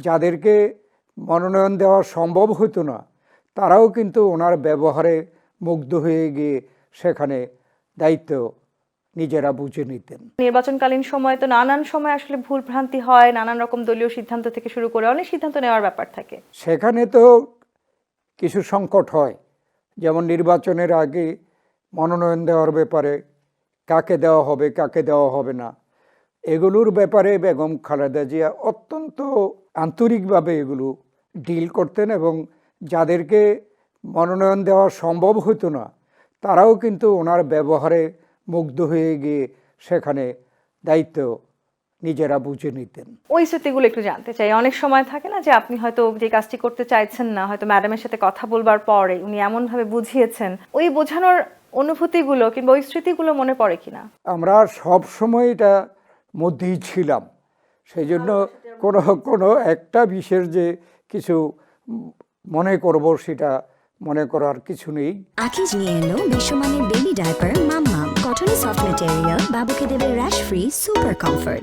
যাদেরকে মনোনয়ন দেওয়া সম্ভব হতো না তারাও কিন্তু ওনার ব্যবহারে মুগ্ধ হয়ে গিয়ে সেখানে দায়িত্ব নিজেরা বুঝে নিতেন। নির্বাচনকালীন সময় তো নানান সময় আসলে ভুল ভ্রান্তি হয়, নানান রকম দলীয় সিদ্ধান্ত থেকে শুরু করে অনেক সিদ্ধান্ত নেওয়ার ব্যাপার থাকে। সেখানে তো কিছু সংকট হয়, যেমন নির্বাচনের আগে মনোনয়ন দেওয়ার ব্যাপারে কাকে দেওয়া হবে কাকে দেওয়া হবে না, এগুলোর ব্যাপারে বেগম খালেদা জিয়া অত্যন্ত আন্তরিকভাবে এগুলো ডিল করতেন এবং যাদেরকে মনোনয়ন দেওয়া সম্ভব হতো না তারাও কিন্তু ওনার ব্যবহারে মুগ্ধ হয়ে গিয়ে সেখানে দায়িত্ব নিজেরা বুঝে নিতেন। ওই স্মৃতিগুলো একটু জানতে চাই। অনেক সময় থাকে না যে আপনি হয়তো যে কাজটি করতে চাইছেন না, হয়তো ম্যাডামের সাথে কথা বলবার পরে উনি এমনভাবে বুঝিয়েছেন, ওই বোঝানোর অনুভূতিগুলো কিংবা ওই স্মৃতিগুলো মনে পড়ে কিনা? আমরা সব সময় এটা মধ্যেই ছিলাম, সেই জন্য কোনো একটা বিশেষ যে কিছু মনে করব সেটা মনে করার কিছু নেই। আকিজ নিয়ে এলো বিশ্বমানের বেবি ডায়াপার মাম্মাম, কটনে সফট ম্যাটেরিয়াল, বাবুকে দেবে র্যাশ ফ্রি সুপার কমফোর্ট।